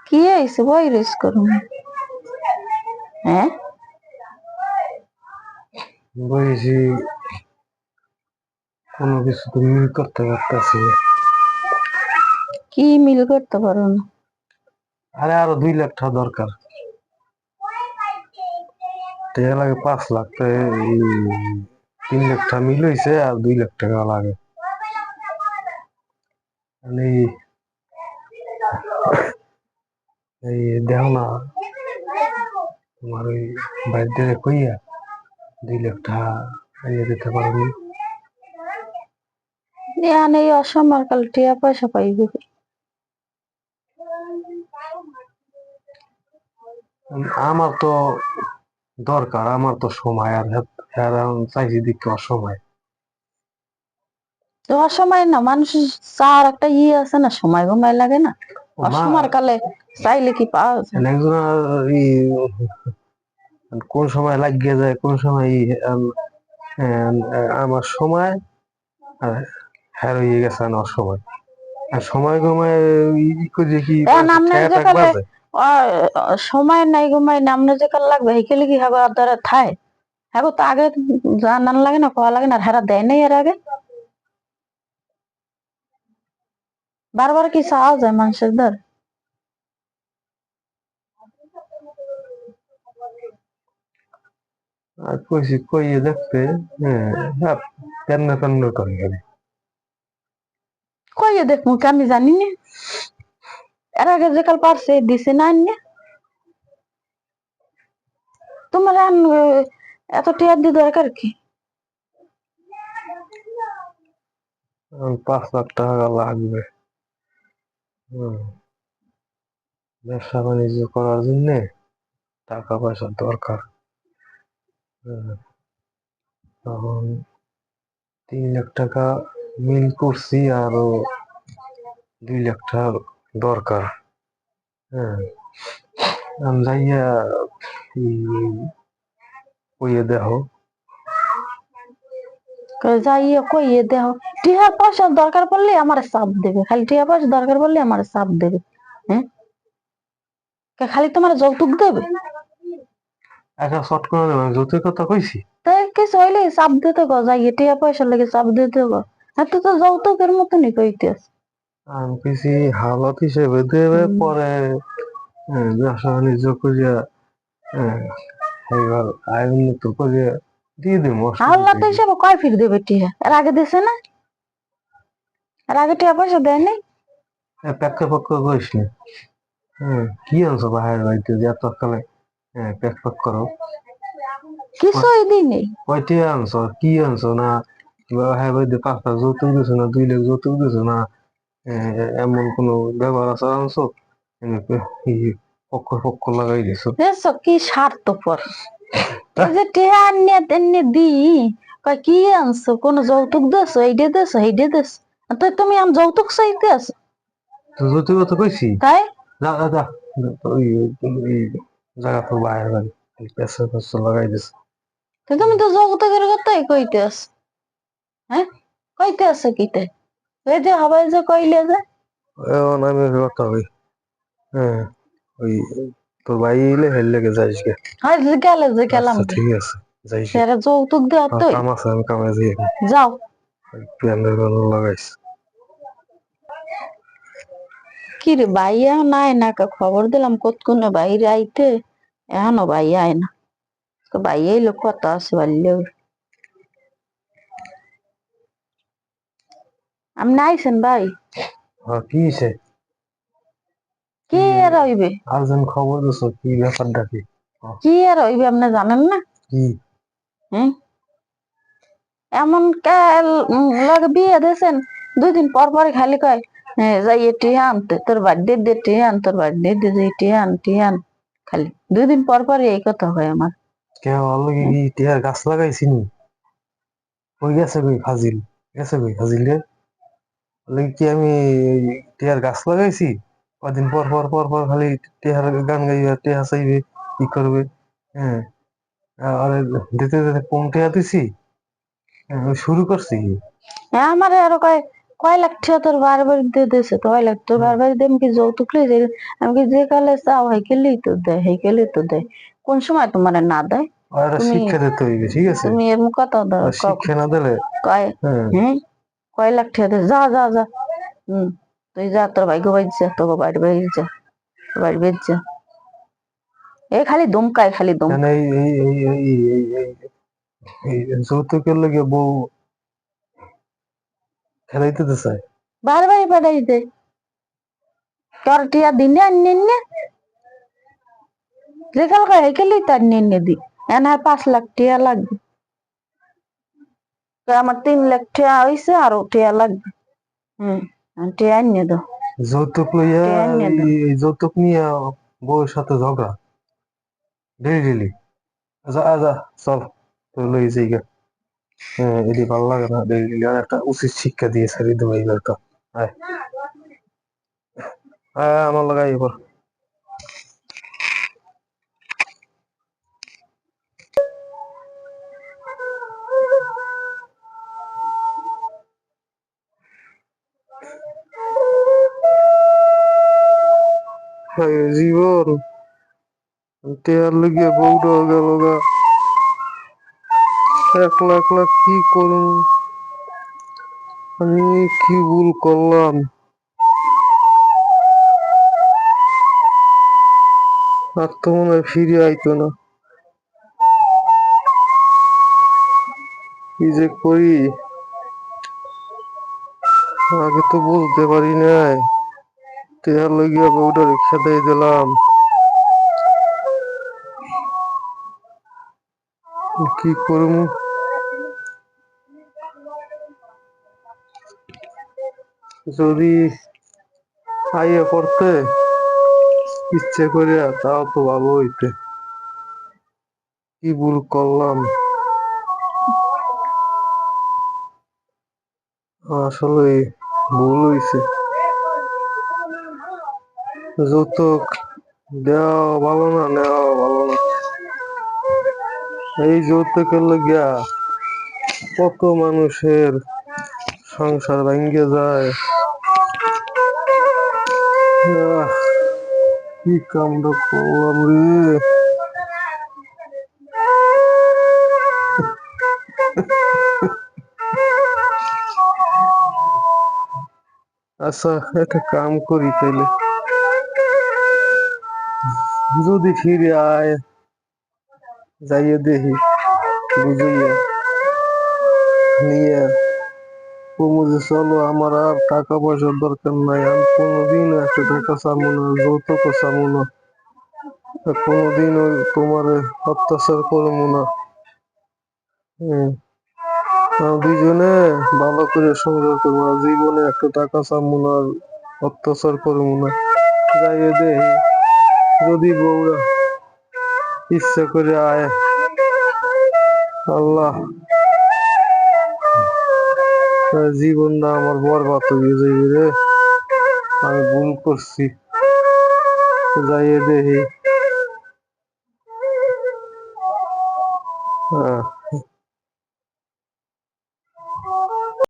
কি হয়েছে বই রেস করুন? হ্যাঁ বইছি কোনো কিছু তো মিল করতে পারতেছি। কি মিল করতে পারো না? আরে আরো 2 লাখ টাকা দরকার। টাকা লাগে 5 লাখ, তো এই 3 লাখ টাকা মিল হয়েছে আর 2 লাখ টাকা লাগে। এই এই দেখো না, তোমার ওই বাড়িতে কইয়া 2 লাখ টাকা আনিয়ে দিতে পারবি? এই অসময় কাল টিয়া পয়সা পাইবে। আমার তো দরকার, আমার তো সময়, আর চাইছি দিকে অসময়। তো অসময় না, মানুষের চার একটা আছে না, সময় ঘুমায় লাগে না। অসময় কালে চাইলে কি পাওয়া যায়? একজন কোন সময় লাগিয়ে যায়, কোন সময় আমার সময় আর হ্যাঁ হয়ে গেছে আমার সময়। আর সময় ঘুমায় করে কি আপনার যে কালে সময় নাই ঘুমায় না, আপনার যে কাল লাগবে হেকেলে কি হবে আর দ্বারা থায়। হ্যাঁ তো আগে জানান লাগে না, খাওয়া লাগে না, হেরা দেয় নাই এর আগে। বারবার কি চাওয়া যায় মানুষের দ্বার? আর কইছি কইয়ে দেখতে, হ্যাঁ তেমন তেমন করে গেলে কইয়ে দেখবো কি আমি জানি না? এর আগে যে কাল পারছে দিছে না আন্য। তোমার এত টিয়ার দিয়ে দরকার কি? 5 লাখ টাকা লাগবে ব্যবসা বাণিজ্য করার জন্য। টাকা পয়সার দরকার। তখন 3 লাখ টাকা মিল করছি, আরো 2 লাখ টাকা দরকার। হ্যাঁ আমি যাইয়া কইয়ে দেখো। যাইয়ে কইয়ে দেহ টিয়া পয়সার দরকার পড়লে আমার চাপ দেবে, খালি টিয়া পয়সা দরকার পড়লে আমার চাপ দেবে। হ্যাঁ খালি তোমার যৌতুক দেবে? একটা শর্ট করে দেবেন, যৌতুক কথা কইছি। তাই কিছু হইলে চাপ দিতে গো, যাইয়ে টিয়া পয়সা লেগে চাপ দিতে গো। এত তো যৌতুকের মতনই কইতেছ। আমি কইছি হালত হিসেবে দেবে, পরে ব্যবসা বাণিজ্য করিয়া এবার আয় উন্নত করিয়া দিয়ে দেবো। আল্লাহ তো হিসেবে কয় ফির দেবে টিয়া? এর আগে দিছে না? এর আগে টিয়া পয়সা দেয় নাই? প্যাক্কা পক্কা করিস না। কি আনছো বাহির বাড়িতে যে এত কালে প্যাক প্যাক করো? কিছুই দিই নেই। কয়টি আনছো, কি আনছো না? হ্যাঁ বাড়িতে 5 লাখ যৌতুক দিছো না, 2 লাখ যৌতুক দিছো না? এমন কোনো ব্যবহার আচার আনছো পক্ষ পক্ষ লাগাই দিছো? দেখছো কি স্বার্থপর। ওই যে টিয়া আনিয়ে তেমনি দি কয় কি আনছো, কোন যৌতুক দেছো, এইটা দেছো এইটা দেছো? তো তুমি আম যৌতুক চাইতে আছো? তো যৌতুক কথা কইছি? তাই যা যা যা, ওই জায়গা তো বাহির বাড়ি পেছনে পেছনে লাগাই দিছো। তুমি তো যৌতুকের কথাই কইতে আছো। হ্যাঁ কইতে আছো কিতে? এই যে হবাই যে কইলে যে এখন আমি কথা হই, হ্যাঁ ওই তোর ভাই এলে হেল লেগে যাইস গে। হয় যে গেলে যে গেলাম আচ্ছা গে। ঠিক আছে, যাইস গে। সেরা যৌতুক দেওয়া তুই কাম আছে, আমি কামে যাই এখন। যাও। প্যান্ডেল লাগাইস। কি রে ভাইয়া নাই না, খবর দিলাম কতক্ষণে বাইরে আইতে, এখনো ভাইয়া আয় না। ভাইয়া এলো কথা আছে বাড়লেও। আমি নাইছেন ভাই? কি হইছে? কি আর হইবে? আর্জেন্ট খবর দিছো, কি ব্যাপারটা কি? কি আর হইবে আপনি জানেন না? কি? হ্যাঁ এমন লাগে বিয়ে দিয়েছেন, 2 দিন পর পর খালি কয় যাই টিয়া আনতে, তোর বার্থডে দে টিয়া আন, তোর বার্থডে দে যে টিয়া আন। খালি 2 দিন পর পর এই কথা হয় আমার। কে অলরেডি কি টিয়ার গাছ লাগাইছিনি? কই গেছে, কই ফাজিল গেছে, কই ফাজিল রে? অলরেডি কি আমি টিয়ার গাছ লাগাইছি? কদিন পর পর পর পর খালি টিয়ার গান গাইবে, টিয়া চাইবে, কি করবে? হ্যাঁ আরে দিতে দিতে কম টিয়া দিছি? আমি শুরু করছি কি? আমার আরো কয় কয় লাখ টাকা তোর বারবার দিয়ে দিয়েছে, তো কয় লাখ তোর বারবার দিয়ে আমি কি যৌতুক লই যাই? আমি কি যে কালে চাও হেকেলেই তো দেয়, হেকেলেই তো দেয়। কোন সময় তোমার না দেয়? আর তুমি শিক্ষা দিতে হইবে, ঠিক আছে? তুমি এর কথা দাও আর শিক্ষা না দিলে কয় হ্যাঁ হ্যাঁ কয় লাখ টাকা দিয়ে যা যা যা। তুই যা তোর ভাগ্য বাইর যা, তোকে বাড়ি বাইর যা, বাড়ি বাইর যা। এই খালি দমকায়, খালি কেন দমকায়। এই যৌতুকের লগে বউ খেলাইতে তো চায়। বারবারই পাঠাই দেয়। তোর টিয়া দিনে আনিয়ে যে কালকে হেকেলেই তার নিয়ে দি। এনে 5 লাখ টিয়া লাগবে, তো আমার 3 লাখ টিয়া হয়েছে, আরো টিয়া লাগবে। টিয়া আনিয়ে দাও, যৌতুক লইয়া টিয়া আনিয়ে দাও। এই যৌতুক নিয়ে বউয়ের সাথে ঝগড়া ডেলি ডেলি। যা যা চল তুই লই যাই গা। হ্যাঁ এটি ভালো লাগে না ডেলি ডেলি। আর একটা উচিত শিক্ষা দিয়ে ছাড়ি দেবো এই একটা। আয় আয় আমার লাগাই এবার। জীবন টেয়ার লইগে বউটা গেল গা। একলা একলা কি করুম, আমি কি ভুল করলাম? আর তো মনে হয় ফিরে আইতো না। কি যে করি, আগে তো বুঝতে পারি নাই। টেয়ার লইগে বউটা খেদাই দিলাম। কি করুম? যদি আইয়া পড়তে ইচ্ছে করিয়া তাও তো ভালো হইতে। কি ভুল করলাম? আসলে ভুল হইছে। যৌতুক দেওয়া ভালো না, নেওয়া ভালো না। এই যৌতুকের লাগিয়া কত মানুষের সংসার ভেঙে যায়। কি কাণ্ড করলাম রে! আচ্ছা একটা কাম করি তাইলে, যদি ফিরে আয় যাইয়ে দেখি বুঝাইয়া নিয়ে যে চলো আমার আর টাকা পয়সার দরকার নাই, আমি কোনোদিন একটা টাকা চাবো না, যৌতুকও চাবো না, কোনোদিন ওই তোমার অত্যাচার করবো না। আমরা দুইজনে ভালো করে সংসার করবো, আর জীবনে একটা টাকা চাবো না, আর অত্যাচার করবো না। যাইয়ে দেখি যদি বউরা ইচ্ছা করে আয়। আল্লাহ, জীবনটা আমার বরবাদ হয়ে যাবে রে। আমি ভুল করছি, যাইয়ে দেখি।